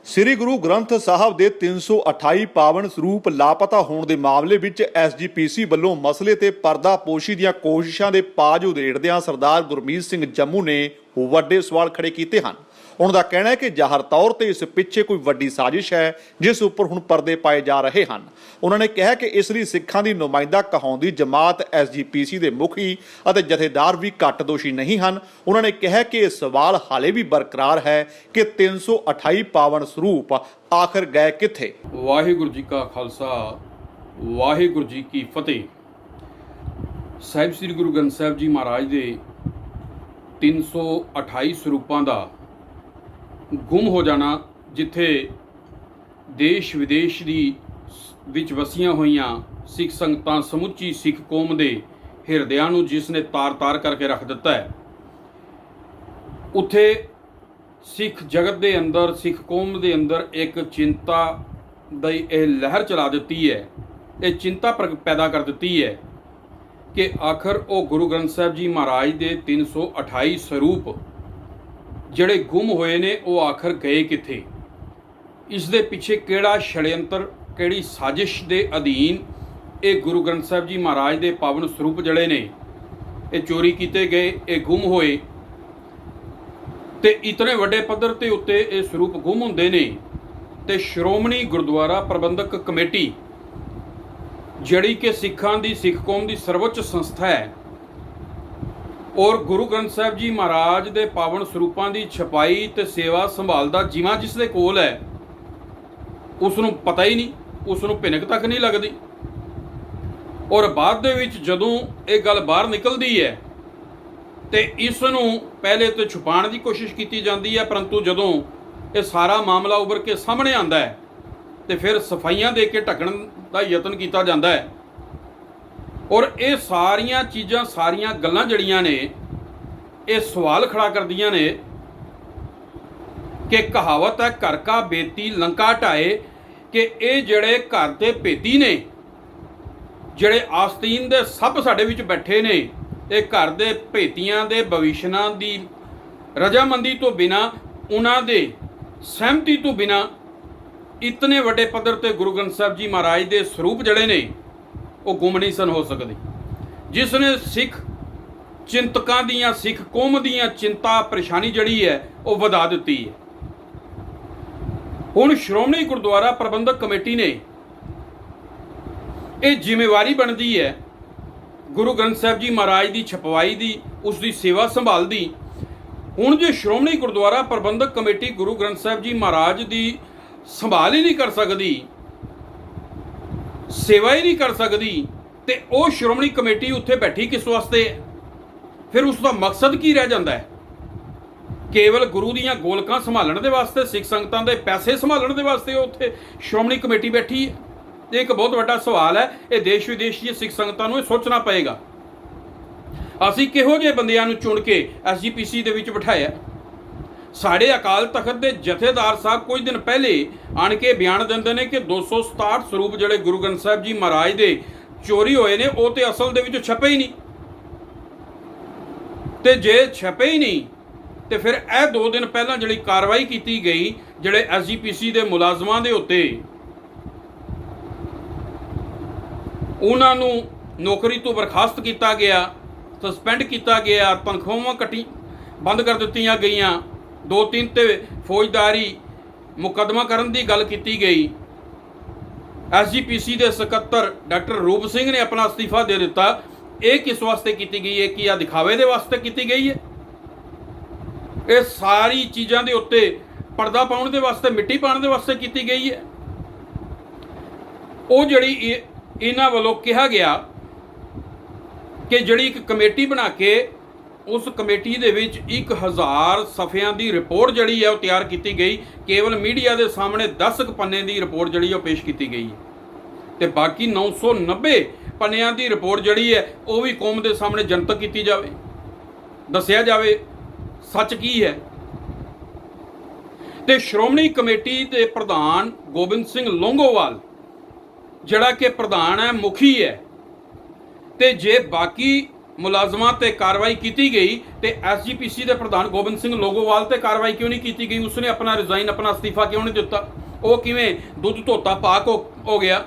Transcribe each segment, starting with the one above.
ਸ੍ਰੀ ਗੁਰੂ ਗ੍ਰੰਥ ਸਾਹਿਬ ਦੇ 328 ਪਾਵਨ ਸਰੂਪ ਲਾਪਤਾ ਹੋਣ ਦੇ ਮਾਮਲੇ ਵਿੱਚ ਐਸਜੀਪੀਸੀ ਵੱਲੋਂ ਮਸਲੇ ਤੇ ਪਰਦਾਪੋਸ਼ੀ ਦੀਆਂ ਕੋਸ਼ਿਸ਼ਾਂ ਦੇ ਪਾਜ ਉਧੇੜਦਿਆਂ ਸਰਦਾਰ ਗੁਰਮੀਤ ਸਿੰਘ ਜੰਮੂ ਨੇ ਵੱਡੇ ਸਵਾਲ ਖੜੇ ਕੀਤੇ ਹਨ। ਉਹਨਾਂ ਦਾ ਕਹਿਣਾ ਹੈ ਕਿ ਜ਼ਾਹਰ ਤੌਰ ਤੇ ਇਸ ਪਿੱਛੇ ਕੋਈ ਵੱਡੀ ਸਾਜ਼ਿਸ਼ ਹੈ ਜਿਸ ਉੱਪਰ ਹੁਣ ਪਰਦੇ ਪਾਏ ਜਾ ਰਹੇ ਹਨ। ਉਹਨਾਂ ਨੇ ਕਿਹਾ ਕਿ ਇਸ ਲਈ ਸਿੱਖਾਂ ਦੀ ਨੁਮਾਇੰਦਾ ਕਹਾਉਂਦੀ ਜਮਾਤ ਐਸਜੀਪੀਸੀ ਦੇ ਮੁਖੀ ਅਤੇ ਜਥੇਦਾਰ ਵੀ ਘੱਟ ਦੋਸ਼ੀ ਨਹੀਂ ਹਨ। ਉਹਨਾਂ ਨੇ ਕਿਹਾ ਕਿ ਇਹ ਸਵਾਲ ਹਾਲੇ ਵੀ ਬਰਕਰਾਰ ਹੈ ਕਿ 328 ਪਾਵਨ ਸਰੂਪ ਆਖਰ ਗਏ ਕਿੱਥੇ। ਵਾਹਿਗੁਰੂ ਜੀ ਕਾ ਖਾਲਸਾ ਵਾਹਿਗੁਰੂ ਜੀ ਕੀ ਫਤਿਹ। ਸਾਹਿਬ ਸ੍ਰੀ ਗੁਰੂ ਗ੍ਰੰਥ ਸਾਹਿਬ ਜੀ ਮਹਾਰਾਜ ਦੇ 328 ਸਰੂਪਾਂ ਦਾ ਗੁੰਮ ਹੋ ਜਾਣਾ, ਜਿੱਥੇ ਦੇਸ਼ ਵਿਦੇਸ਼ ਦੀ ਵਿੱਚ ਵਸੀਆਂ ਹੋਈਆਂ ਸਿੱਖ ਸੰਗਤਾਂ, ਸਮੁੱਚੀ ਸਿੱਖ ਕੌਮ ਦੇ ਹਿਰਦਿਆਂ ਨੂੰ ਜਿਸ ਨੇ ਤਾਰ-ਤਾਰ ਕਰਕੇ ਰੱਖ ਦਿੱਤਾ ਹੈ, ਉੱਥੇ ਸਿੱਖ ਜਗਤ ਦੇ ਅੰਦਰ, ਸਿੱਖ ਕੌਮ ਦੇ ਅੰਦਰ ਇੱਕ ਚਿੰਤਾ ਦੀ ਇਹ ਲਹਿਰ ਚਲਾ ਦਿੱਤੀ ਹੈ। ਇਹ ਚਿੰਤਾ ਪੈਦਾ ਕਰ ਦਿੱਤੀ ਹੈ ਕਿ ਆਖਰ ਉਹ ਗੁਰੂ ਗ੍ਰੰਥ ਸਾਹਿਬ ਜੀ ਮਹਾਰਾਜ ਦੇ 328 ਸਰੂਪ ਜਿਹੜੇ ਗੁੰਮ ਹੋਏ ਨੇ, ਉਹ ਆਖਰ ਗਏ ਕਿੱਥੇ। ਇਸ ਦੇ ਪਿੱਛੇ ਕਿਹੜਾ ਛੜਯੰਤਰ, ਕਿਹੜੀ ਸਾਜ਼ਿਸ਼ ਦੇ ਅਧੀਨ ਇਹ ਗੁਰੂ ਗ੍ਰੰਥ ਸਾਹਿਬ ਜੀ ਮਹਾਰਾਜ ਦੇ ਪਾਵਨ ਸਰੂਪ ਜਿਹੜੇ ਨੇ ਇਹ ਚੋਰੀ ਕੀਤੇ ਗਏ, ਇਹ ਗੁੰਮ ਹੋਏ, ਤੇ ਇਤਨੇ ਵੱਡੇ ਪੱਧਰ ਤੇ ਉੱਤੇ ਇਹ ਸਰੂਪ ਗੁੰਮ ਹੁੰਦੇ ਨੇ। ਤੇ ਸ਼੍ਰੋਮਣੀ ਗੁਰਦੁਆਰਾ ਪ੍ਰਬੰਧਕ ਕਮੇਟੀ, ਜਿਹੜੀ ਕਿ ਸਿੱਖਾਂ ਦੀ, ਸਿੱਖ ਕੌਮ ਦੀ ਸਰਵਉੱਚ ਸੰਸਥਾ ਹੈ, ਔਰ ਗੁਰੂ ਗ੍ਰੰਥ ਸਾਹਿਬ ਜੀ ਮਹਾਰਾਜ ਦੇ ਪਾਵਨ ਸਰੂਪਾਂ ਦੀ ਛਪਾਈ ਤੇ ਸੇਵਾ ਸੰਭਾਲ ਦਾ ਜਿਮਾ ਜਿਸ ਦੇ ਕੋਲ ਹੈ, ਉਸ ਨੂੰ ਪਤਾ ਹੀ ਨਹੀਂ, ਉਸ ਨੂੰ ਭਿਣਕ ਤੱਕ ਨਹੀਂ ਲੱਗਦੀ। ਔਰ ਬਾਅਦ ਦੇ ਵਿੱਚ ਜਦੋਂ ਇਹ ਗੱਲ ਬਾਹਰ ਨਿਕਲਦੀ ਹੈ ਤੇ ਇਸ ਨੂੰ ਪਹਿਲੇ ਤਾਂ ਛੁਪਾਉਣ ਦੀ ਕੋਸ਼ਿਸ਼ ਕੀਤੀ ਜਾਂਦੀ ਹੈ, ਪਰੰਤੂ ਜਦੋਂ ਇਹ ਸਾਰਾ ਮਾਮਲਾ ਉੱਭਰ ਕੇ ਸਾਹਮਣੇ ਆਉਂਦਾ ਹੈ ਤੇ ਫਿਰ ਸਫਾਈਆਂ ਦੇ ਕੇ ਢੱਕਣ ਦਾ ਯਤਨ ਕੀਤਾ ਜਾਂਦਾ ਹੈ। ਔਰ ਇਹ ਸਾਰੀਆਂ ਚੀਜ਼ਾਂ, ਸਾਰੀਆਂ ਗੱਲਾਂ ਜਿਹੜੀਆਂ ਨੇ, ਇਹ ਸਵਾਲ ਖੜਾ ਕਰਦੀਆਂ ਨੇ ਕਿ ਕਹਾਵਤ ਹੈ ਘਰ ਕਾ ਬੇਤੀ ਲੰਕਾ ਢਾਏ, ਕਿ ਇਹ ਜਿਹੜੇ ਘਰ ਦੇ ਭੇਤੀ ਨੇ, ਜਿਹੜੇ ਆਸਤੀਨ ਦੇ ਸੱਪ ਸਾਡੇ ਵਿੱਚ ਬੈਠੇ ਨੇ, ਇਹ ਘਰ ਦੇ ਭੇਤੀਆਂ ਦੇ ਭਵਿਸ਼ਨਾਂ ਦੀ ਰਜਾਮੰਦੀ ਤੋਂ ਬਿਨਾਂ, ਉਹਨਾਂ ਦੇ ਸਹਿਮਤੀ ਤੋਂ ਬਿਨਾਂ ਇਤਨੇ ਵੱਡੇ ਪੱਧਰ ਤੇ ਗੁਰੂ ਗ੍ਰੰਥ ਸਾਹਿਬ ਜੀ ਮਹਾਰਾਜ ਦੇ ਸਰੂਪ ਜਿਹੜੇ ਨੇ ਉਹ ਗੁੰਮ ਨਹੀਂ ਸਨ ਹੋ ਸਕਦੇ, ਜਿਸ ਨੇ ਸਿੱਖ ਚਿੰਤਕਾਂ ਦੀਆਂ, ਸਿੱਖ ਕੌਮ ਦੀਆਂ ਚਿੰਤਾ ਪਰੇਸ਼ਾਨੀ ਜਿਹੜੀ ਹੈ ਉਹ ਵਧਾ ਦਿੱਤੀ ਹੈ। ਹੁਣ ਸ਼੍ਰੋਮਣੀ ਗੁਰਦੁਆਰਾ ਪ੍ਰਬੰਧਕ ਕਮੇਟੀ ਨੇ ਇਹ ਜ਼ਿੰਮੇਵਾਰੀ ਬਣਦੀ ਹੈ ਗੁਰੂ ਗ੍ਰੰਥ ਸਾਹਿਬ ਜੀ ਮਹਾਰਾਜ ਦੀ ਛਪਵਾਈ ਦੀ, ਉਸ ਦੀ ਸੇਵਾ ਸੰਭਾਲ ਦੀ। ਹੁਣ ਜੇ ਸ਼੍ਰੋਮਣੀ ਗੁਰਦੁਆਰਾ ਪ੍ਰਬੰਧਕ ਕਮੇਟੀ ਗੁਰੂ ਗ੍ਰੰਥ ਸਾਹਿਬ ਜੀ ਮਹਾਰਾਜ ਦੀ ਸੰਭਾਲ ਹੀ ਨਹੀਂ ਕਰ ਸਕਦੀ, ਸੇਵਾ ਹੀ ਨਹੀਂ ਕਰ ਸਕਦੀ, ਤੇ ਉਹ ਸ਼੍ਰੋਮਣੀ ਕਮੇਟੀ ਉੱਥੇ ਬੈਠੀ ਕਿਸ ਵਾਸਤੇ ਹੈ? ਫਿਰ ਉਸ ਦਾ ਮਕਸਦ ਕੀ ਰਹਿ ਜਾਂਦਾ ਹੈ? ਕੇਵਲ ਗੁਰੂ ਦੀਆਂ ਗੋਲਕਾਂ ਸੰਭਾਲਣ ਦੇ ਵਾਸਤੇ, ਸਿੱਖ ਸੰਗਤਾਂ ਦੇ ਪੈਸੇ ਸੰਭਾਲਣ ਦੇ ਵਾਸਤੇ ਉੱਥੇ ਸ਼੍ਰੋਮਣੀ ਕਮੇਟੀ ਬੈਠੀ ਹੈ? ਇਹ ਇੱਕ ਬਹੁਤ ਵੱਡਾ ਸਵਾਲ ਹੈ। ਇਹ ਦੇਸ਼ ਵਿਦੇਸ਼ ਦੀਆਂ ਸਿੱਖ ਸੰਗਤਾਂ ਨੂੰ ਇਹ ਸੋਚਣਾ ਪਏਗਾ। ਅਸੀਂ ਕਿਹੋ ਜਿਹੇ ਬੰਦਿਆਂ ਨੂੰ ਚੁਣ ਕੇ ਐਸਜੀਪੀਸੀ ਦੇ ਵਿੱਚ ਬਿਠਾਇਆ? ਸਾਡੇ ਅਕਾਲ ਤਖਤ ਦੇ ਜਥੇਦਾਰ ਸਾਹਿਬ ਕੁਝ ਦਿਨ ਪਹਿਲੇ ਆਣ ਕੇ ਬਿਆਨ ਦਿੰਦੇ ਨੇ ਕਿ 267 ਸਰੂਪ ਜਿਹੜੇ ਗੁਰੂ ਗ੍ਰੰਥ ਸਾਹਿਬ ਜੀ ਮਹਾਰਾਜ ਦੇ ਚੋਰੀ ਹੋਏ ਨੇ, ਉਹ ਤੇ ਅਸਲ ਦੇ ਵਿੱਚ ਛਪੇ ਹੀ ਨਹੀਂ। ਤੇ ਜੇ ਛਪੇ ਹੀ ਨਹੀਂ ਤੇ ਫਿਰ ਇਹ 2 ਦਿਨ ਪਹਿਲਾਂ ਜਿਹੜੀ ਕਾਰਵਾਈ ਕੀਤੀ ਗਈ, ਜਿਹੜੇ ਐਸਜੀਪੀਸੀ ਦੇ ਮੁਲਾਜ਼ਮਾਂ ਦੇ ਉੱਤੇ, ਉਹਨਾਂ ਨੂੰ ਨੌਕਰੀ ਤੋਂ ਬਰਖਾਸਤ ਕੀਤਾ ਗਿਆ, ਸਸਪੈਂਡ ਕੀਤਾ ਗਿਆ, ਤਨਖਾਹਾਂ ਬੰਦ ਕਰ ਦਿੱਤੀਆਂ ਗਈਆਂ, 2-3 ਤੇ ਫੌਜਦਾਰੀ ਮੁਕੱਦਮਾ ਕਰਨ ਦੀ ਗੱਲ ਕੀਤੀ ਗਈ। ਐਸਜੀਪੀਸੀ ਦੇ ਸਕੱਤਰ ਡਾਕਟਰ ਰੂਪ ਸਿੰਘ ਨੇ ਆਪਣਾ ਅਸਤੀਫਾ ਦੇ ਦਿੱਤਾ। ਇਹ ਕਿਸ ਵਾਸਤੇ ਕੀਤੀ ਗਈ ਹੈ? ਕੀ ਆ ਦਿਖਾਵੇ ਦੇ ਵਾਸਤੇ ਕੀਤੀ ਗਈ ਹੈ? ਇਹ ਸਾਰੀ ਚੀਜ਼ਾਂ ਦੇ ਉੱਤੇ ਪਰਦਾ ਪਾਉਣ ਦੇ ਵਾਸਤੇ, ਮਿੱਟੀ ਪਾਉਣ ਦੇ ਵਾਸਤੇ ਕੀਤੀ ਗਈ ਹੈ। ਉਹ ਜਿਹੜੀ ਇਹਨਾਂ ਵੱਲੋਂ ਕਿਹਾ ਗਿਆ ਕਿ ਜਿਹੜੀ ਇੱਕ ਕਮੇਟੀ ਬਣਾ ਕੇ, ਉਸ ਕਮੇਟੀ ਦੇ ਵਿੱਚ 1000 ਸਫ਼ਿਆਂ ਦੀ ਰਿਪੋਰਟ ਜਿਹੜੀ ਹੈ ਉਹ ਤਿਆਰ ਕੀਤੀ ਗਈ। ਕੇਵਲ ਮੀਡੀਆ ਦੇ ਸਾਹਮਣੇ 10 ਪੰਨੇ ਦੀ ਰਿਪੋਰਟ ਜਿਹੜੀ ਉਹ ਪੇਸ਼ ਕੀਤੀ ਗਈ ਹੈ, ਤੇ ਬਾਕੀ 990 ਪੰਨਿਆਂ ਦੀ ਰਿਪੋਰਟ ਜਿਹੜੀ ਹੈ ਉਹ ਵੀ ਕੌਮ ਦੇ ਸਾਹਮਣੇ ਜਨਤਕ ਕੀਤੀ ਜਾਵੇ, ਦੱਸਿਆ ਜਾਵੇ ਸੱਚ ਕੀ ਹੈ। ਤੇ ਸ਼੍ਰੋਮਣੀ ਕਮੇਟੀ ਦੇ ਪ੍ਰਧਾਨ ਗੋਬਿੰਦ ਸਿੰਘ ਲੌਂਗੋਵਾਲ, ਜਿਹੜਾ ਕਿ ਪ੍ਰਧਾਨ ਹੈ, ਮੁਖੀ ਹੈ, ਤੇ ਜੇ ਬਾਕੀ ਮੁਲਾਜ਼ਮਾਂ ਤੇ ਕਾਰਵਾਈ ਕੀਤੀ ਗਈ ਤੇ ਐਸਜੀਪੀਸੀ ਦੇ ਪ੍ਰਧਾਨ ਗੋਬਿੰਦ ਸਿੰਘ ਲੋਗੋਵਾਲ ਤੇ ਕਾਰਵਾਈ ਕਿਉਂ ਨਹੀਂ ਕੀਤੀ ਗਈ? ਉਸਨੇ ਆਪਣਾ ਰਿਜ਼ਾਈਨ, ਆਪਣਾ ਅਸਤੀਫਾ ਕਿਉਂ ਨਹੀਂ ਦਿੱਤਾ? ਉਹ ਕਿਵੇਂ ਦੁੱਧ ਧੋਤਾ ਪਾਕ ਹੋ ਗਿਆ?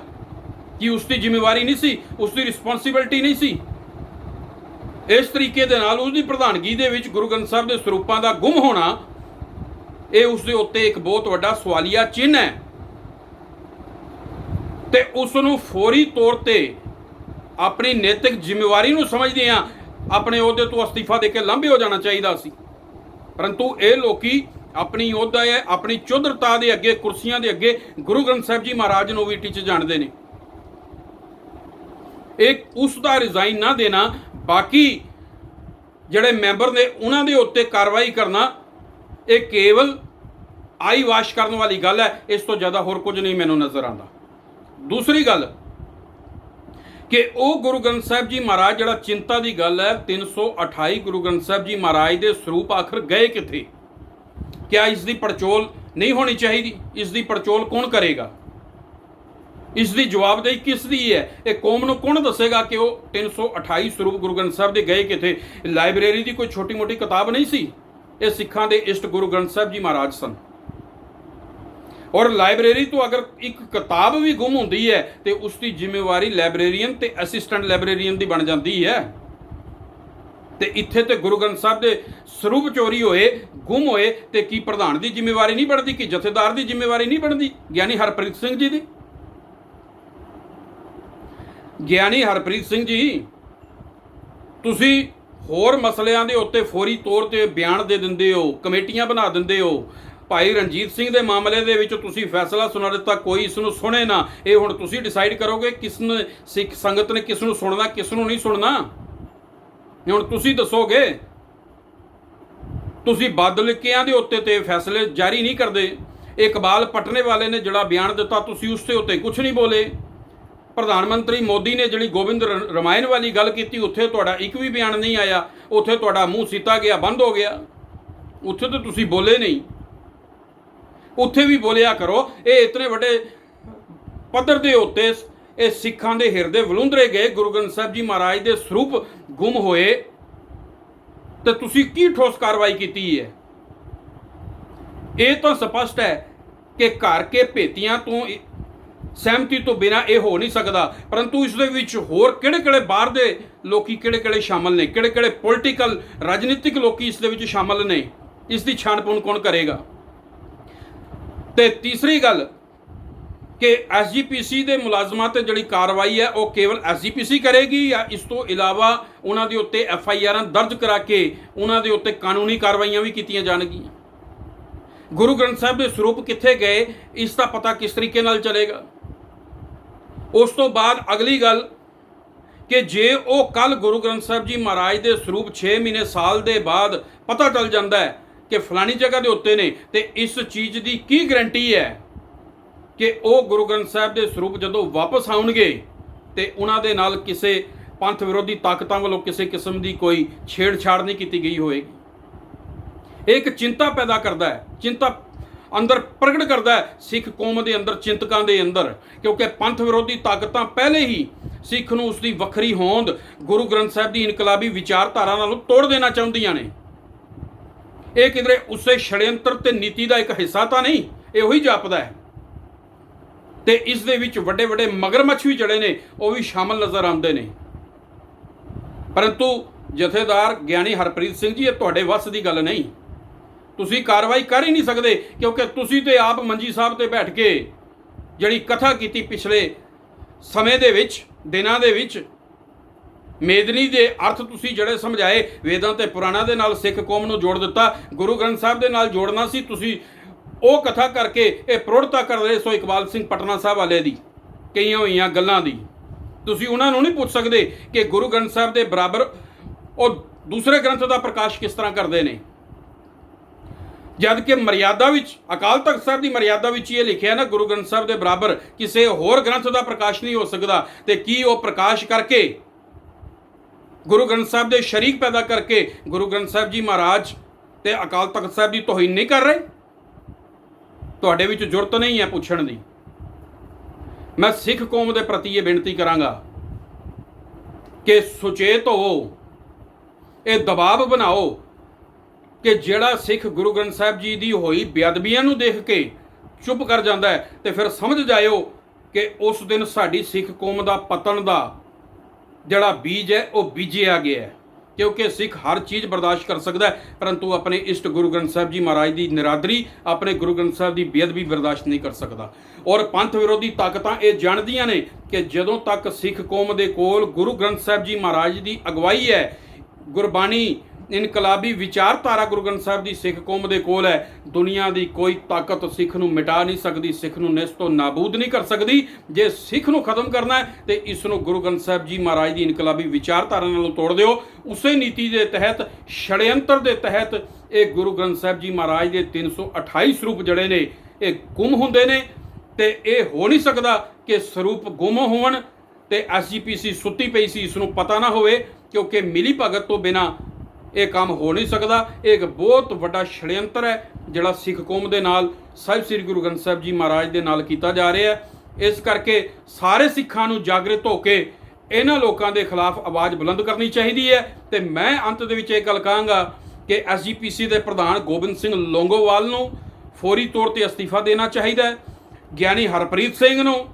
ਕਿ ਉਸ ਦੀ ਜ਼ਿੰਮੇਵਾਰੀ ਨਹੀਂ ਸੀ, ਉਸ ਦੀ ਰਿਸਪੌਂਸਿਬਿਲਟੀ ਨਹੀਂ ਸੀ? ਇਸ ਤਰੀਕੇ ਦੇ ਨਾਲ ਉਸ ਦੀ ਪ੍ਰਧਾਨਗੀ ਦੇ ਵਿੱਚ ਗੁਰੂ ਗ੍ਰੰਥ ਸਾਹਿਬ ਦੇ ਸਰੂਪਾਂ ਦਾ ਗੁੰਮ ਹੋਣਾ, ਇਹ ਉਸ ਦੇ ਉੱਤੇ ਇੱਕ ਬਹੁਤ ਵੱਡਾ ਸਵਾਲੀਆ ਚਿੰਨ੍ਹ ਹੈ ਤੇ ਉਸ ਨੂੰ ਫੌਰੀ ਤੌਰ ਤੇ ਆਪਣੀ ਨੈਤਿਕ ਜ਼ਿੰਮੇਵਾਰੀ ਨੂੰ ਸਮਝਦੇ ਆ ਆਪਣੇ ਅਹੁਦੇ ਤੋਂ ਅਸਤੀਫਾ ਦੇ ਕੇ ਲਾਂਭੇ ਹੋ ਜਾਣਾ ਚਾਹੀਦਾ ਸੀ। ਪਰੰਤੂ ਇਹ ਲੋਕੀ ਆਪਣੀ ਅਹੁਦਾ ਹੈ, ਆਪਣੀ ਚੌਧਰਤਾ ਦੇ ਅੱਗੇ, ਕੁਰਸੀਆਂ ਦੇ ਅੱਗੇ ਗੁਰੂ ਗ੍ਰੰਥ ਸਾਹਿਬ ਜੀ ਮਹਾਰਾਜ ਨੂੰ ਵੀ ਟਿੱਚ ਜਾਣਦੇ ਨੇ। ਇਹ ਉਸ ਦਾ ਰਿਜ਼ਾਈਨ ਨਾ ਦੇਣਾ, ਬਾਕੀ ਜਿਹੜੇ ਮੈਂਬਰ ਨੇ ਉਹਨਾਂ ਦੇ ਉੱਤੇ ਕਾਰਵਾਈ ਕਰਨਾ, ਇਹ ਕੇਵਲ ਆਈ ਵਾਸ਼ ਕਰਨ ਵਾਲੀ ਗੱਲ ਹੈ। ਇਸ ਤੋਂ ਜ਼ਿਆਦਾ ਹੋਰ ਕੁਝ ਨਹੀਂ ਮੈਨੂੰ ਨਜ਼ਰ ਆਉਂਦਾ। ਦੂਸਰੀ ਗੱਲ ਕਿ ਉਹ ਗੁਰੂ ਗ੍ਰੰਥ ਸਾਹਿਬ ਜੀ ਮਹਾਰਾਜ, ਜਿਹੜਾ ਚਿੰਤਾ ਦੀ ਗੱਲ ਹੈ, 328 ਗੁਰੂ ਗ੍ਰੰਥ ਸਾਹਿਬ ਜੀ ਮਹਾਰਾਜ ਦੇ ਸਰੂਪ ਆਖਰ ਗਏ ਕਿੱਥੇ? ਕਿਆ ਇਸ ਦੀ ਪੜਚੋਲ ਨਹੀਂ ਹੋਣੀ ਚਾਹੀਦੀ? ਇਸ ਦੀ ਪੜਚੋਲ ਕੌਣ ਕਰੇਗਾ? ਇਸ ਦੀ ਜਵਾਬਦੇਹੀ ਕਿਸ ਦੀ ਹੈ? ਇਹ ਕੌਮ ਨੂੰ ਕੌਣ ਦੱਸੇਗਾ ਕਿ ਉਹ 328 ਸਰੂਪ ਗੁਰੂ ਗ੍ਰੰਥ ਸਾਹਿਬ ਦੇ ਗਏ ਕਿੱਥੇ? ਲਾਇਬ੍ਰੇਰੀ ਦੀ ਕੋਈ ਛੋਟੀ ਮੋਟੀ ਕਿਤਾਬ ਨਹੀਂ ਸੀ। ਇਹ ਸਿੱਖਾਂ ਦੇ ਇਸ਼ਟ ਗੁਰੂ ਗ੍ਰੰਥ ਸਾਹਿਬ ਜੀ ਮਹਾਰਾਜ ਸਨ। ਔਰ ਲਾਇਬ੍ਰੇਰੀ ਤੋਂ ਅਗਰ ਇੱਕ ਕਿਤਾਬ ਵੀ ਗੁੰਮ ਹੁੰਦੀ ਹੈ ਤੇ ਉਸ ਦੀ ਜ਼ਿੰਮੇਵਾਰੀ ਲਾਇਬ੍ਰੇਰੀਅਨ ਤੇ ਅਸਿਸਟੈਂਟ ਲਾਇਬ੍ਰੇਰੀਅਨ ਦੀ ਬਣ ਜਾਂਦੀ ਹੈ। ਤੇ ਇੱਥੇ ਤੇ ਗੁਰੂ ਗ੍ਰੰਥ ਸਾਹਿਬ ਦੇ ਸਰੂਪ ਚੋਰੀ ਹੋਏ, ਗੁੰਮ ਹੋਏ, ਤੇ ਕੀ ਪ੍ਰਧਾਨ ਦੀ ਜ਼ਿੰਮੇਵਾਰੀ ਨਹੀਂ ਬਣਦੀ? ਕਿ ਜਥੇਦਾਰ ਦੀ ਜ਼ਿੰਮੇਵਾਰੀ ਨਹੀਂ ਬਣਦੀ? ਗਿਆਨੀ ਹਰਪ੍ਰੀਤ ਸਿੰਘ ਜੀ ਦੀ? ਗਿਆਨੀ ਹਰਪ੍ਰੀਤ ਸਿੰਘ ਜੀ, ਤੁਸੀਂ ਹੋਰ ਮਸਲਿਆਂ ਦੇ ਉੱਤੇ ਫੌਰੀ ਤੌਰ ਤੇ ਬਿਆਨ ਦੇ ਦਿੰਦੇ ਹੋ, ਕਮੇਟੀਆਂ ਬਣਾ ਦਿੰਦੇ ਹੋ। ਭਾਈ ਰਣਜੀਤ ਸਿੰਘ ਦੇ ਮਾਮਲੇ ਦੇ ਵਿੱਚ ਤੁਸੀਂ ਫੈਸਲਾ ਸੁਣਾ ਦਿੱਤਾ, ਕੋਈ ਇਸ ਨੂੰ ਸੁਣੇ ਨਾ। ਇਹ ਹੁਣ ਤੁਸੀਂ ਡਿਸਾਈਡ ਕਰੋਗੇ ਕਿਸ ਨੇ, ਸਿੱਖ ਸੰਗਤ ਨੇ ਕਿਸ ਨੂੰ ਸੁਣਨਾ, ਕਿਸ ਨੂੰ ਨਹੀਂ ਸੁਣਨਾ। ਹੁਣ ਤੁਸੀਂ ਦੱਸੋਗੇ। ਤੁਸੀਂ ਬਾਦਲਕਿਆਂ ਦੇ ਉੱਤੇ ਤੇ ਫੈਸਲੇ ਜਾਰੀ ਨਹੀਂ ਕਰਦੇ। ਇਕਬਾਲ ਪਟਨੇ ਵਾਲੇ ਨੇ ਜਿਹੜਾ ਬਿਆਨ ਦਿੱਤਾ, ਤੁਸੀਂ ਉਸ ਦੇ ਉੱਤੇ ਕੁਝ ਨਹੀਂ ਬੋਲੇ। ਪ੍ਰਧਾਨ ਮੰਤਰੀ ਮੋਦੀ ਨੇ ਜਿਹੜੀ ਗੋਬਿੰਦ ਰਮਾਇਣ ਵਾਲੀ ਗੱਲ ਕੀਤੀ, ਉੱਥੇ ਤੁਹਾਡਾ ਇੱਕ ਵੀ ਬਿਆਨ ਨਹੀਂ ਆਇਆ। ਉੱਥੇ ਤੁਹਾਡਾ ਮੂੰਹ ਸੀਤਾ ਗਿਆ, ਬੰਦ ਹੋ ਗਿਆ। ਉੱਥੇ ਤਾਂ ਤੁਸੀਂ ਬੋਲੇ ਨਹੀਂ। ਉੱਥੇ ਵੀ ਬੋਲਿਆ ਕਰੋ। ਇਹ ਇਤਨੇ ਵੱਡੇ ਪੱਧਰ ਦੇ ਉੱਤੇ ਇਹ ਸਿੱਖਾਂ ਦੇ ਹਿਰਦੇ ਵਲੂੰਦਰੇ ਗਏ, ਗੁਰੂ ਗ੍ਰੰਥ ਸਾਹਿਬ ਜੀ ਮਹਾਰਾਜ ਦੇ ਸਰੂਪ ਗੁੰਮ ਹੋਏ, ਤੇ ਤੁਸੀਂ ਕੀ ਠੋਸ ਕਾਰਵਾਈ ਕੀਤੀ ਹੈ? ਇਹ ਤਾਂ ਸਪਸ਼ਟ ਹੈ ਕਿ ਘਰ ਕੇ ਭੇਤੀਆਂ ਤੋਂ ਸਹਿਮਤੀ ਤੋਂ ਬਿਨਾਂ ਇਹ ਹੋ ਨਹੀਂ ਸਕਦਾ। ਪਰੰਤੂ ਇਸ ਦੇ ਵਿੱਚ ਹੋਰ ਕਿਹੜੇ-ਕਿਹੜੇ ਬਾਹਰ ਦੇ ਲੋਕੀ ਕਿਹੜੇ-ਕਿਹੜੇ ਸ਼ਾਮਲ ਨੇ, ਕਿਹੜੇ-ਕਿਹੜੇ ਪੋਲੀਟੀਕਲ ਰਾਜਨੀਤਿਕ ਲੋਕੀ ਇਸ ਦੇ ਵਿੱਚ ਸ਼ਾਮਲ ਨੇ, ਇਸ ਦੀ ਛਾਣਪੂਣ ਕੌਣ ਕਰੇਗਾ? ਤੇ ਤੀਸਰੀ ਗੱਲ ਕਿ ਐਸਜੀਪੀਸੀ ਦੇ ਮੁਲਾਜ਼ਮਾਂ ਤੇ ਜਿਹੜੀ ਕਾਰਵਾਈ ਹੈ ਉਹ ਕੇਵਲ ਐਸਜੀਪੀਸੀ ਕਰੇਗੀ, ਜਾਂ ਇਸ ਤੋਂ ਇਲਾਵਾ ਉਹਨਾਂ ਦੇ ਉੱਤੇ ਐਫਆਈਆਰਾਂ ਦਰਜ ਕਰਾ ਕੇ ਉਹਨਾਂ ਦੇ ਉੱਤੇ ਕਾਨੂੰਨੀ ਕਾਰਵਾਈਆਂ ਵੀ ਕੀਤੀਆਂ ਜਾਣਗੀਆਂ? ਗੁਰੂ ਗ੍ਰੰਥ ਸਾਹਿਬ ਦੇ ਸਰੂਪ ਕਿੱਥੇ ਗਏ, ਇਸ ਦਾ ਪਤਾ ਕਿਸ ਤਰੀਕੇ ਨਾਲ ਚੱਲੇਗਾ? ਉਸ ਤੋਂ ਬਾਅਦ ਅਗਲੀ ਗੱਲ ਕਿ ਜੇ ਉਹ ਕੱਲ ਗੁਰੂ ਗ੍ਰੰਥ ਸਾਹਿਬ ਜੀ ਮਹਾਰਾਜ ਦੇ ਸਰੂਪ 6 ਮਹੀਨੇ ਸਾਲ ਦੇ ਬਾਅਦ ਪਤਾ ਚੱਲ ਜਾਂਦਾ ਹੈ ਕਿ ਫਲਾਣੀ ਜਗ੍ਹਾ ਦੇ ਉੱਤੇ ਨੇ, ਤੇ ਇਸ ਚੀਜ਼ ਦੀ ਕੀ ਗਰੰਟੀ ਹੈ ਕਿ ਉਹ ਗੁਰੂ ਗ੍ਰੰਥ ਸਾਹਿਬ ਦੇ ਸਰੂਪ ਜਦੋਂ ਵਾਪਸ ਆਉਣਗੇ ਤੇ ਉਹਨਾਂ ਦੇ ਨਾਲ ਕਿਸੇ ਪੰਥ ਵਿਰੋਧੀ ਤਾਕਤਾਂ ਵੱਲੋਂ ਕਿਸੇ ਕਿਸਮ ਦੀ ਕੋਈ ਛੇੜਛਾੜ ਨਹੀਂ ਕੀਤੀ ਗਈ ਹੋਏਗੀ? ਇਹ ਇੱਕ ਚਿੰਤਾ ਪੈਦਾ ਕਰਦਾ ਹੈ, ਚਿੰਤਾ ਅੰਦਰ ਪ੍ਰਗਟ ਕਰਦਾ ਹੈ ਸਿੱਖ ਕੌਮ ਦੇ ਅੰਦਰ, ਚਿੰਤਕਾਂ ਦੇ ਅੰਦਰ, ਕਿਉਂਕਿ ਪੰਥ ਵਿਰੋਧੀ ਤਾਕਤਾਂ ਪਹਿਲੇ ਹੀ ਸਿੱਖ ਨੂੰ ਉਸ ਦੀ ਵੱਖਰੀ ਹੋਂਦ, ਗੁਰੂ ਗ੍ਰੰਥ ਸਾਹਿਬ ਦੀ ਇਨਕਲਾਬੀ ਵਿਚਾਰਧਾਰਾ ਨਾਲੋਂ ਤੋੜ ਦੇਣਾ ਚਾਹੁੰਦੀਆਂ ਨੇ। ਇਹ ਕਿਧਰੇ ਉਸੇ ਛੜਯੰਤਰ ਤੇ ਨੀਤੀ ਦਾ ਇੱਕ ਹਿੱਸਾ ਤਾਂ ਨਹੀਂ, ਇਹੋ ਹੀ ਜਾਪਦਾ ਹੈ। ਤੇ ਇਸ ਦੇ ਵਿੱਚ ਵੱਡੇ ਵੱਡੇ ਮਗਰਮੱਛ ਵੀ ਜਿਹੜੇ ਨੇ ਉਹ ਵੀ ਸ਼ਾਮਲ ਨਜ਼ਰ ਆਉਂਦੇ ਨੇ। ਪਰੰਤੂ ਜਥੇਦਾਰ ਗਿਆਨੀ ਹਰਪ੍ਰੀਤ ਸਿੰਘ ਜੀ, ਇਹ ਤੁਹਾਡੇ ਵੱਸ ਦੀ ਗੱਲ ਨਹੀਂ। ਤੁਸੀਂ ਕਾਰਵਾਈ ਕਰ ਹੀ ਨਹੀਂ ਸਕਦੇ, ਕਿਉਂਕਿ ਤੁਸੀਂ ਤੇ ਆਪ ਮੰਜੀ ਸਾਹਿਬ ਤੇ ਬੈਠ ਕੇ ਜਿਹੜੀ ਕਥਾ ਕੀਤੀ ਪਿਛਲੇ ਸਮੇਂ ਦੇ ਵਿੱਚ, ਦਿਨਾਂ ਦੇ ਵਿੱਚ, ਮੇਦਨੀ ਦੇ ਅਰਥ ਤੁਸੀਂ ਜਿਹੜੇ ਸਮਝਾਏ, ਵੇਦਾਂ ਤੇ ਪੁਰਾਣਾਂ ਦੇ ਨਾਲ ਸਿੱਖ ਕੌਮ ਨੂੰ ਜੋੜ ਦਿੱਤਾ, ਗੁਰੂ ਗ੍ਰੰਥ ਸਾਹਿਬ ਦੇ ਨਾਲ ਜੋੜਨਾ ਸੀ। ਤੁਸੀਂ ਉਹ ਕਥਾ ਕਰਕੇ ਇਹ ਪ੍ਰੋੜਤਾ ਕਰ ਰਹੇ ਸੋ ਇਕਬਾਲ ਸਿੰਘ ਪਟਨਾ ਸਾਹਿਬ ਵਾਲੇ ਦੀ ਕਈਆਂ ਹੋਈਆਂ ਗੱਲਾਂ ਦੀ। ਤੁਸੀਂ ਉਹਨਾਂ ਨੂੰ ਨਹੀਂ ਪੁੱਛ ਸਕਦੇ ਕਿ ਗੁਰੂ ਗ੍ਰੰਥ ਸਾਹਿਬ ਦੇ ਬਰਾਬਰ ਉਹ ਦੂਸਰੇ ਗ੍ਰੰਥ ਦਾ ਪ੍ਰਕਾਸ਼ ਕਿਸ ਤਰ੍ਹਾਂ ਕਰਦੇ ਨੇ, ਜਦ ਕਿ ਮਰਿਆਦਾ ਵਿੱਚ, ਅਕਾਲ ਤਖਤ ਸਾਹਿਬ ਦੀ ਮਰਿਆਦਾ ਵਿੱਚ ਇਹ ਲਿਖਿਆ ਨਾ, ਗੁਰੂ ਗ੍ਰੰਥ ਸਾਹਿਬ ਦੇ ਬਰਾਬਰ ਕਿਸੇ ਹੋਰ ਗ੍ਰੰਥ ਦਾ ਪ੍ਰਕਾਸ਼ ਨਹੀਂ ਹੋ ਸਕਦਾ। ਤੇ ਕੀ ਉਹ ਪ੍ਰਕਾਸ਼ ਕਰਕੇ, ਗੁਰੂ ਗ੍ਰੰਥ ਸਾਹਿਬ ਦੇ ਸ਼ਰੀਕ ਪੈਦਾ ਕਰਕੇ ਗੁਰੂ ਗ੍ਰੰਥ ਸਾਹਿਬ ਜੀ ਮਹਾਰਾਜ ਤੇ ਅਕਾਲ ਤਖਤ ਸਾਹਿਬ ਦੀ ਤੋਹੀਨ ਨਹੀਂ ਕਰ ਰਹੇ? ਤੁਹਾਡੇ ਵਿੱਚ ਜੁਰਤ ਨਹੀਂ ਹੈ ਪੁੱਛਣ ਦੀ। ਮੈਂ ਸਿੱਖ ਕੌਮ ਦੇ ਪ੍ਰਤੀ ਇਹ ਬੇਨਤੀ ਕਰਾਂਗਾ ਕਿ ਸੁਚੇਤ ਹੋਵੋ, ਇਹ ਦਬਾਅ ਬਣਾਓ ਕਿ ਜਿਹੜਾ ਸਿੱਖ ਗੁਰੂ ਗ੍ਰੰਥ ਸਾਹਿਬ ਜੀ ਦੀ ਹੋਈ ਬੇਅਦਬੀਆਂ ਨੂੰ ਦੇਖ ਕੇ ਚੁੱਪ ਕਰ ਜਾਂਦਾ ਹੈ ਤੇ ਫਿਰ ਸਮਝ ਜਾਇਓ ਕਿ ਉਸ ਦਿਨ ਸਾਡੀ ਸਿੱਖ ਕੌਮ ਦਾ ਪਤਨ ਦਾ ਜਿਹੜਾ ਬੀਜ ਹੈ ਉਹ ਬੀਜਿਆ ਗਿਆ ਹੈ। ਕਿਉਂਕਿ ਸਿੱਖ ਹਰ ਚੀਜ਼ ਬਰਦਾਸ਼ਤ ਕਰ ਸਕਦਾ ਹੈ, ਪਰੰਤੂ ਆਪਣੇ ਇਸ਼ਟ ਗੁਰੂ ਗ੍ਰੰਥ ਸਾਹਿਬ ਜੀ ਮਹਾਰਾਜ ਦੀ ਨਿਰਾਦਰੀ, ਆਪਣੇ ਗੁਰੂ ਗ੍ਰੰਥ ਸਾਹਿਬ ਦੀ ਬੇਅਦਬੀ ਬਰਦਾਸ਼ਤ ਨਹੀਂ ਕਰ ਸਕਦਾ। ਔਰ ਪੰਥ ਵਿਰੋਧੀ ਤਾਕਤਾਂ ਇਹ ਜਾਣਦੀਆਂ ਨੇ ਕਿ ਜਦੋਂ ਤੱਕ ਸਿੱਖ ਕੌਮ ਦੇ ਕੋਲ ਗੁਰੂ ਗ੍ਰੰਥ ਸਾਹਿਬ ਜੀ ਮਹਾਰਾਜ ਦੀ ਅਗਵਾਈ ਹੈ, ਗੁਰਬਾਣੀ ਇਨਕਲਾਬੀ ਵਿਚਾਰਧਾਰਾ ਗੁਰੂ ਗ੍ਰੰਥ ਸਾਹਿਬ ਦੀ ਸਿੱਖ ਕੌਮ ਦੇ ਕੋਲ ਹੈ, ਦੁਨੀਆ ਦੀ ਕੋਈ ਤਾਕਤ ਸਿੱਖ ਨੂੰ ਮਿਟਾ ਨਹੀਂ ਸਕਦੀ, ਸਿੱਖ ਨੂੰ ਨਿਸ ਤੋਂ ਨਾਬੂਦ ਨਹੀਂ ਕਰ ਸਕਦੀ। ਜੇ ਸਿੱਖ ਨੂੰ ਖਤਮ ਕਰਨਾ ਹੈ ਤੇ ਇਸ ਨੂੰ ਗੁਰੂ ਗ੍ਰੰਥ ਸਾਹਿਬ ਜੀ ਮਹਾਰਾਜ ਦੀ ਇਨਕਲਾਬੀ ਵਿਚਾਰਧਾਰਾ ਨਾਲੋਂ ਤੋੜ ਦਿਓ। ਉਸੇ ਨੀਤੀ ਦੇ ਤਹਿਤ, ਛੜਯੰਤਰ ਦੇ ਤਹਿਤ ਇਹ ਗੁਰੂ ਗ੍ਰੰਥ ਸਾਹਿਬ ਜੀ ਮਹਾਰਾਜ ਦੇ 328 ਸਰੂਪ ਜਿਹੜੇ ਨੇ ਇਹ ਗੁੰਮ ਹੁੰਦੇ ਨੇ ਤੇ ਇਹ ਹੋ ਨਹੀਂ ਸਕਦਾ ਕਿ ਸਰੂਪ ਗੁੰਮ ਹੋਣ ਤੇ SGPC ਸੁੱਤੀ ਪਈ ਸੀ ਇਸ ਨੂੰ ਪਤਾ ਨਾ ਹੋਵੇ, ਕਿਉਂਕਿ ਮਿਲੀ ਭਗਤ ਤੋਂ ਬਿਨਾਂ ਇਹ ਕੰਮ ਹੋ ਨਹੀਂ ਸਕਦਾ। ਇਹ ਇੱਕ ਬਹੁਤ ਵੱਡਾ ਛੜਯੰਤਰ ਹੈ ਜਿਹੜਾ ਸਿੱਖ ਕੌਮ ਦੇ ਨਾਲ, ਸਾਹਿਬ ਸ੍ਰੀ ਗੁਰੂ ਗ੍ਰੰਥ ਸਾਹਿਬ ਜੀ ਮਹਾਰਾਜ ਦੇ ਨਾਲ ਕੀਤਾ ਜਾ ਰਿਹਾ ਹੈ। ਇਸ ਕਰਕੇ ਸਾਰੇ ਸਿੱਖਾਂ ਨੂੰ ਜਾਗਰਿਤ ਹੋ ਕੇ ਇਹਨਾਂ ਲੋਕਾਂ ਦੇ ਖਿਲਾਫ ਆਵਾਜ਼ ਬੁਲੰਦ ਕਰਨੀ ਚਾਹੀਦੀ ਹੈ। ਤੇ ਮੈਂ ਅੰਤ ਦੇ ਵਿੱਚ ਇਹ ਗੱਲ ਕਹਾਂਗਾ ਕਿ SGPC ਦੇ ਪ੍ਰਧਾਨ ਗੋਬਿੰਦ ਸਿੰਘ ਲੌਂਗੋਵਾਲ ਨੂੰ ਫੌਰੀ ਤੌਰ ਤੇ ਅਸਤੀਫਾ ਦੇਣਾ ਚਾਹੀਦਾ ਹੈ। ਗਿਆਨੀ ਹਰਪ੍ਰੀਤ ਸਿੰਘ ਨੂੰ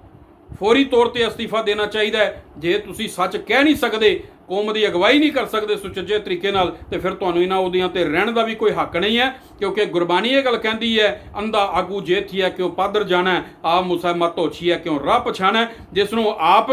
ਫੌਰੀ ਤੌਰ ਤੇ ਅਸਤੀਫਾ ਦੇਣਾ ਚਾਹੀਦਾ ਹੈ। ਜੇ ਤੁਸੀਂ ਸੱਚ ਕਹਿ ਨਹੀਂ ਸਕਦੇ, ਕੌਮ ਦੀ ਅਗਵਾਈ ਨਹੀਂ ਕਰ ਸਕਦੇ ਸੁਚੱਜੇ ਤਰੀਕੇ ਨਾਲ, ਤੇ ਫਿਰ ਤੁਹਾਨੂੰ ਇਹਨਾਂ ਅਹੁਦਿਆਂ ਤੇ ਰਹਿਣ ਦਾ ਵੀ ਕੋਈ ਹੱਕ ਨਹੀਂ ਹੈ। ਕਿਉਂਕਿ ਗੁਰਬਾਣੀ ਇਹ ਗੱਲ ਕਹਿੰਦੀ ਹੈ, ਅੰਧਾ ਆਗੂ ਜੇ ਥੀਆ ਕਿਉਂ ਪਾਦਰ ਜਾਣਾ, ਆਪ ਮੁਸਾ ਮਤ ਹੋਛੀਆ ਕਿਉਂ ਰਾਹ ਪਛਾਣਾ। ਜਿਸ ਨੂੰ ਆਪ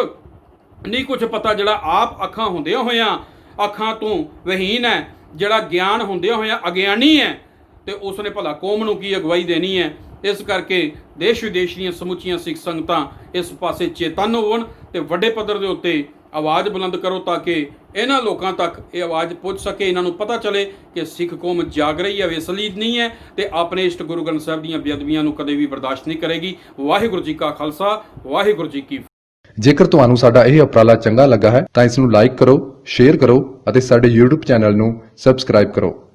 ਨਹੀਂ ਕੁਝ ਪਤਾ, ਜਿਹੜਾ ਆਪ ਅੱਖਾਂ ਹੁੰਦਿਆਂ ਹੋਇਆਂ ਅੱਖਾਂ ਤੋਂ ਵਹੀਨ ਹੈ, ਜਿਹੜਾ ਗਿਆਨ ਹੁੰਦਿਆਂ ਹੋਇਆਂ ਅਗਿਆਨੀ ਹੈ, ਤੇ ਉਸਨੇ ਭਲਾ ਕੌਮ ਨੂੰ ਕੀ ਅਗਵਾਈ ਦੇਣੀ ਹੈ। ਇਸ ਕਰਕੇ ਦੇਸ਼ ਵਿਦੇਸ਼ ਦੀਆਂ ਸਮੁੱਚੀਆਂ ਸਿੱਖ ਸੰਗਤਾਂ ਇਸ ਪਾਸੇ ਚੇਤੰਨ ਹੋਣ ਤੇ ਵੱਡੇ ਪੱਧਰ ਦੇ ਉੱਤੇ ਆਵਾਜ਼ ਬੁਲੰਦ ਕਰੋ ਤਾਂ ਕਿ ਇਹਨਾਂ ਲੋਕਾਂ ਤੱਕ ਇਹ ਆਵਾਜ਼ ਪਹੁੰਚ ਸਕੇ, ਇਹਨਾਂ ਨੂੰ ਪਤਾ ਚੱਲੇ ਕਿ ਸਿੱਖ ਕੌਮ ਜਾਗ ਰਹੀ ਹੈ, ਵੇਸਲੀ ਨਹੀਂ ਹੈ ਤੇ ਆਪਣੇ ਇਸ਼ਟ ਗੁਰੂ ਗ੍ਰੰਥ ਸਾਹਿਬ ਦੀਆਂ ਬੇਅਦਬੀਆਂ ਨੂੰ ਕਦੇ ਵੀ ਬਰਦਾਸ਼ਤ ਨਹੀਂ ਕਰੇਗੀ। ਵਾਹਿਗੁਰੂ ਜੀ ਕਾ ਖਾਲਸਾ, ਵਾਹਿਗੁਰੂ ਜੀ ਕੀ ਫਤਿਹ। ਜੇਕਰ ਤੁਹਾਨੂੰ ਸਾਡਾ ਇਹ ਉਪਰਾਲਾ ਚੰਗਾ ਲੱਗਾ ਹੈ ਤਾਂ ਇਸ ਨੂੰ ਲਾਈਕ ਕਰੋ, ਸ਼ੇਅਰ ਕਰੋ ਅਤੇ ਸਾਡੇ YouTube ਚੈਨਲ ਨੂੰ ਸਬਸਕ੍ਰਾਈਬ ਕਰੋ।